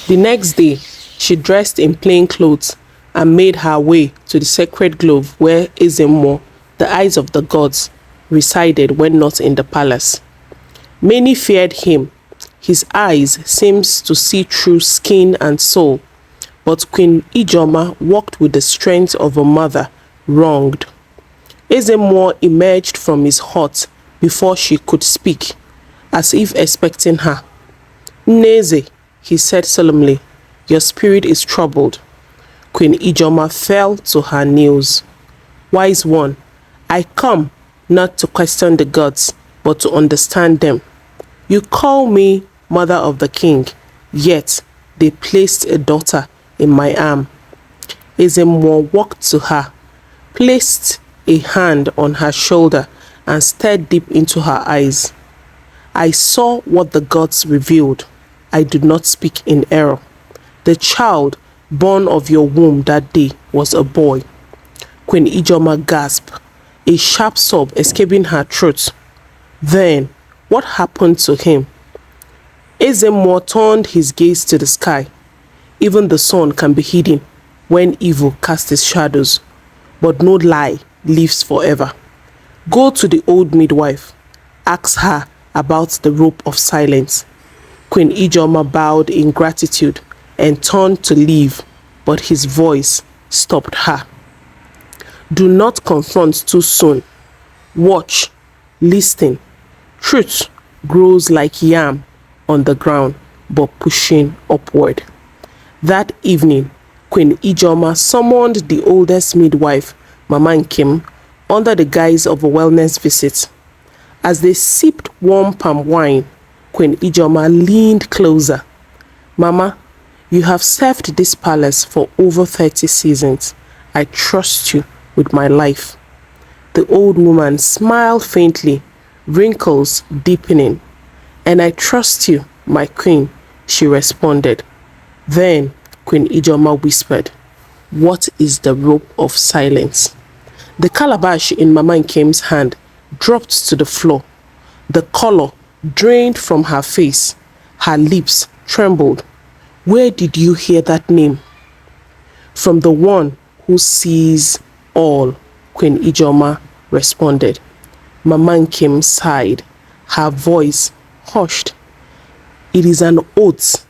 The next day, she dressed in plain clothes and made her way to the sacred grove where Ezemo, the eyes of the gods, resided when not in the palace. Many feared him. His eyes seemed to see through skin and soul, but Queen Ijoma walked with the strength of a mother wronged. Ezemo emerged from his hut before she could speak, as if expecting her. "Neze," he said solemnly, "your spirit is troubled." Queen Ijoma fell to her knees. "Wise one, I come not to question the gods, but to understand them. You call me mother of the king, yet they placed a daughter in my arm." Ezemo walked to her, placed a hand on her shoulder, and stared deep into her eyes. "I saw what the gods revealed. I did not speak in error. The child born of your womb that day was a boy." Queen Ijoma gasped, a sharp sob escaping her throat. "Then, what happened to him?" Ezemo turned his gaze to the sky. "Even the sun can be hidden when evil casts its shadows, but no lie lives forever. Go to the old midwife. Ask her about the rope of silence." Queen Ijoma bowed in gratitude and turned to leave, but his voice stopped her. "Do not confront too soon. Watch, listen. Truth grows like yam on the ground, but pushing upward." That evening, Queen Ijoma summoned the oldest midwife, Mama Nkem, under the guise of a wellness visit. As they sipped warm palm wine, Queen Ijoma leaned closer. "Mama, you have served this palace for over 30 seasons. I trust you with my life." The old woman smiled faintly, wrinkles deepening. "And I trust you, my queen," she responded. Then Queen Ijoma whispered, "What is the rope of silence?" The calabash in Mama Nkem's hand dropped to the floor. The color drained from her face. Her lips trembled. "Where did you hear that name?" "From the one who sees all," Queen Ijoma responded. Mama Nkem sighed, her voice hushed. "It is an oath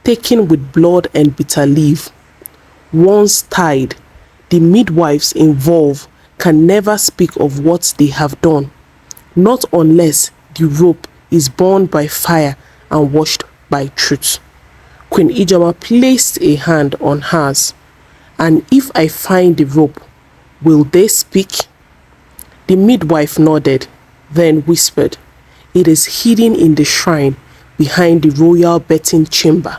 taken with blood and bitter leaf. Once tied, the midwives involved can never speak of what they have done, not unless the rope is burned by fire and washed by truth." Queen Ijoma placed a hand on hers. "And if I find the rope, will they speak?" The midwife nodded, then whispered, "It is hidden in the shrine behind the royal betting chamber,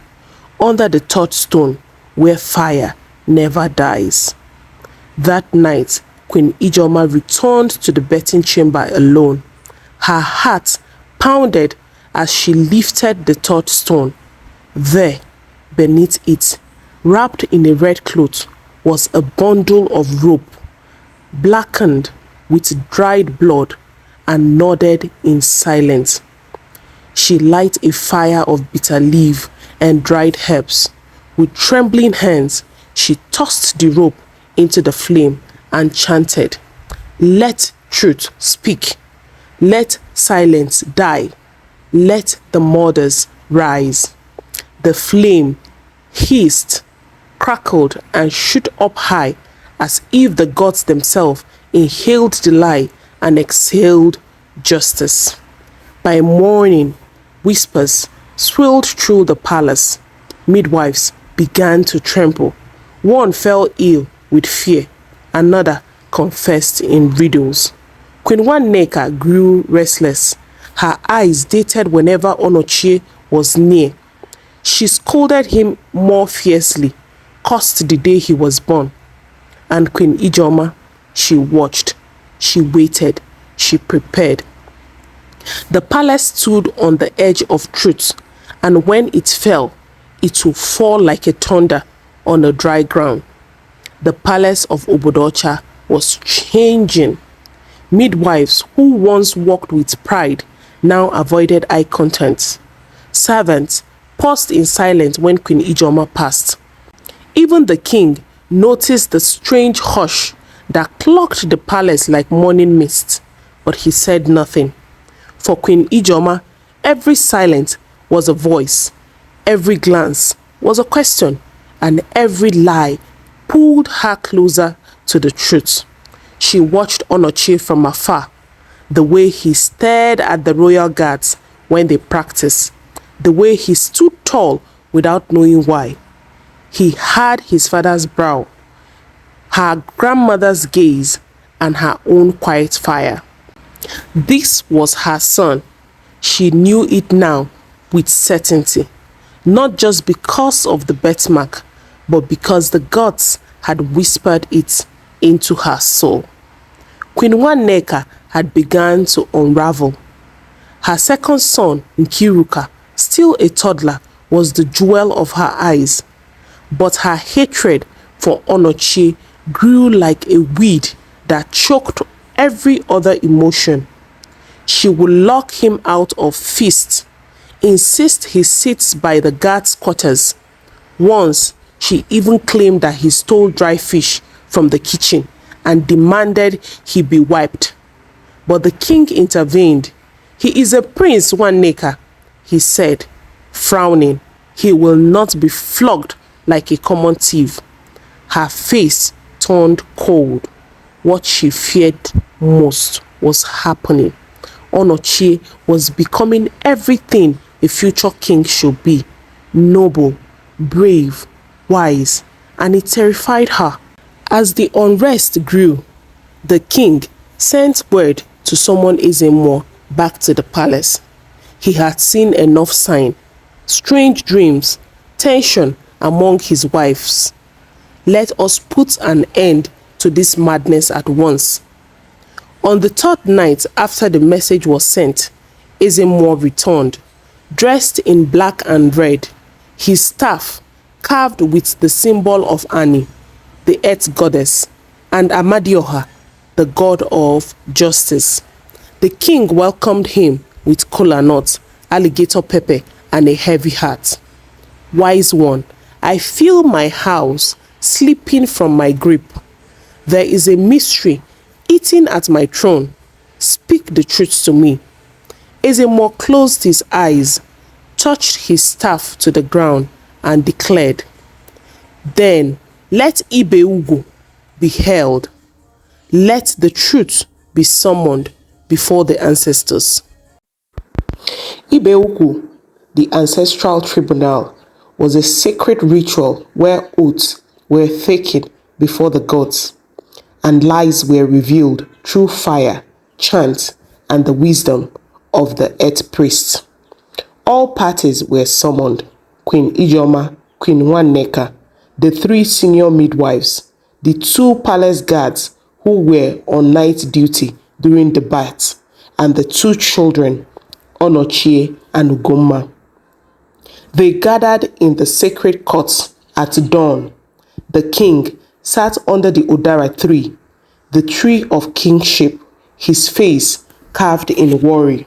under the third stone where fire never dies." That night, Queen Ijoma returned to the betting chamber alone. Her heart pounded as she lifted the third stone. There, beneath it, wrapped in a red cloth, was a bundle of rope, blackened with dried blood, and nodded in silence. She lit a fire of bitter leaf and dried herbs. With trembling hands, she tossed the rope into the flame and chanted, "Let truth speak. Let silence die. Let the murders rise." The flame hissed, crackled, and shot up high as if the gods themselves inhaled the lie and exhaled justice. By morning, whispers swirled through the palace. Midwives began to tremble. One fell ill with fear. Another confessed in riddles. Queen Waneka grew restless. Her eyes dated whenever Onochie was near. She scolded him more fiercely, cursed the day he was born. And Queen Ijoma, she watched, she waited, she prepared. The palace stood on the edge of truth, and when it fell, it would fall like a thunder on a dry ground. The palace of Obuduocha was changing. Midwives who once walked with pride now avoided eye contact. Servants paused in silence when Queen Ijeoma passed. Even the king noticed the strange hush that clogged the palace like morning mist, but he said nothing. For Queen Ijeoma, every silence was a voice, every glance was a question, and every lie pulled her closer to the truth. She watched Onochie from afar, the way he stared at the royal guards when they practiced, the way he stood tall without knowing why. He had his father's brow, her grandmother's gaze, and her own quiet fire. This was her son. She knew it now with certainty, not just because of the birthmark, but because the gods had whispered it into her soul. Queen Nwanneka had begun to unravel. Her second son, Nkiruka, still a toddler, was the jewel of her eyes. But her hatred for Onochie grew like a weed that choked every other emotion. She would lock him out of feasts, insist he sits by the guards' quarters. Once, she even claimed that he stole dry fish from the kitchen and demanded he be wiped. But the king intervened. "He is a prince, Nwanneka," he said, frowning. "He will not be flogged like a common thief." Her face turned cold. What she feared most was happening. Onochie was becoming everything a future king should be: noble, brave, wise, and it terrified her. As the unrest grew, the king sent word to summon Ezemo back to the palace. He had seen enough sign, strange dreams, tension among his wives. "Let us put an end to this madness at once." On the third night after the message was sent, Ezemo returned, dressed in black and red, his staff carved with the symbol of Ani, the earth goddess, and Amadioha, the god of justice. The king welcomed him with kola nut, alligator pepper, and a heavy heart. "Wise one, I feel my house slipping from my grip. There is a mystery eating at my throne. Speak the truth to me." Ezemo closed his eyes, touched his staff to the ground, and declared, "Then let Ibe be held. Let the truth be summoned before the ancestors." Ibe, the ancestral tribunal, was a sacred ritual where oaths were taken before the gods, and lies were revealed through fire, chant, and the wisdom of the earth priests. All parties were summoned: Queen Ijeoma, Queen Nwanneka, the 3 senior midwives, the 2 palace guards who were on night duty during the bath, and the 2 children, Onochie and Ugomma. They gathered in the sacred courts at dawn. The king sat under the Udara tree, the tree of kingship, his face carved in worry.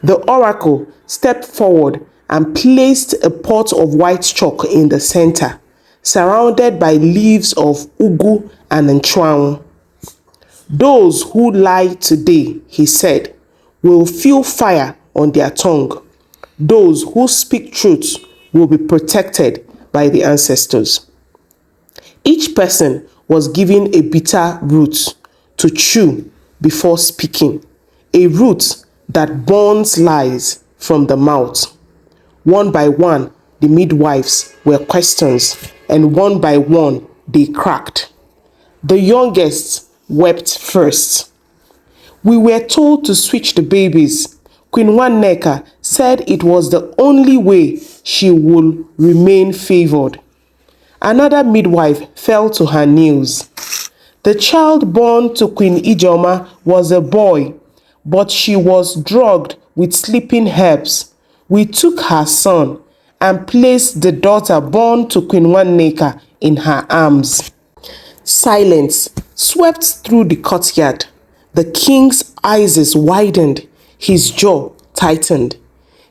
The oracle stepped forward and placed a pot of white chalk in the center, surrounded by leaves of ugu and nchwang. "Those who lie today," he said, "will feel fire on their tongue. Those who speak truth will be protected by the ancestors." Each person was given a bitter root to chew before speaking, a root that burns lies from the mouth. One by one, the midwives were questioned, and one by one, they cracked. The youngest wept first. "We were told to switch the babies. Queen Nwanneka said it was the only way she would remain favored." Another midwife fell to her knees. "The child born to Queen Ijeoma was a boy, but she was drugged with sleeping herbs. We took her son and placed the daughter born to Queen Nwanneka in her arms." Silence swept through the courtyard. The king's eyes widened, his jaw tightened.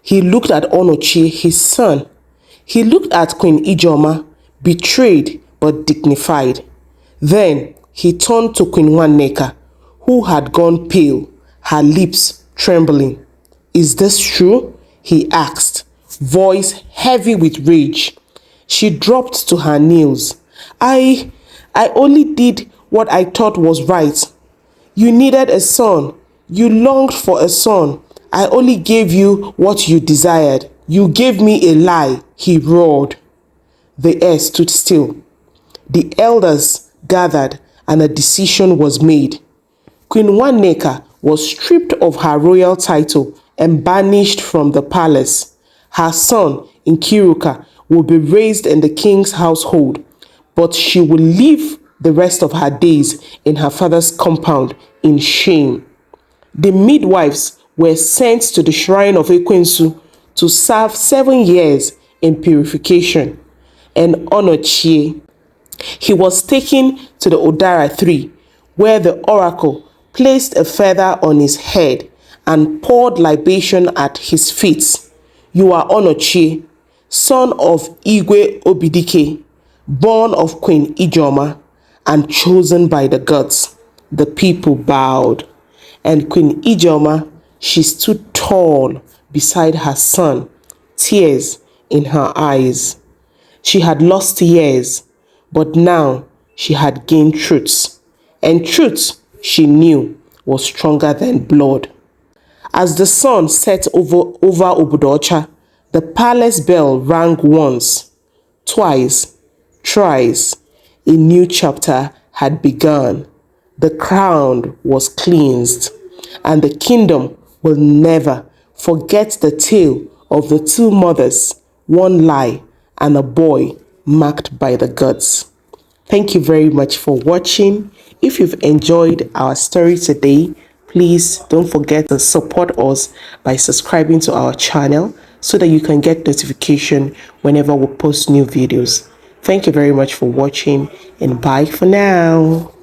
He looked at Onochie, his son. He looked at Queen Ijoma, betrayed but dignified. Then he turned to Queen Waneka, who had gone pale, her lips trembling. "Is this true?" he asked, voice heavy with rage. She dropped to her knees. I only did what I thought was right. You needed a son. You longed for a son. I only gave you what you desired. You gave me a lie," he roared. The air stood still. The elders gathered and a decision was made. Queen Waneka was stripped of her royal title and banished from the palace. Her son, Nkiruka, will be raised in the king's household, but she will live the rest of her days in her father's compound in shame. The midwives were sent to the shrine of Ekwensu to serve 7 years in purification. And Onochie, he was taken to the Odara 3, where the oracle placed a feather on his head and poured libation at his feet. "You are Onochie, son of Igwe Obidike, born of Queen Ijoma, and chosen by the gods." The people bowed, and Queen Ijoma, she stood tall beside her son, tears in her eyes. She had lost years, but now she had gained truth, and truth, she knew, was stronger than blood. As the sun set over Obuduocha, the palace bell rang once, twice, thrice. A new chapter had begun. The crown was cleansed, and the kingdom will never forget the tale of the 2 mothers, 1 lie, and a boy marked by the gods. Thank you very much for watching. If you've enjoyed our story today, please don't forget to support us by subscribing to our channel so that you can get notification whenever we post new videos. Thank you very much for watching, and bye for now.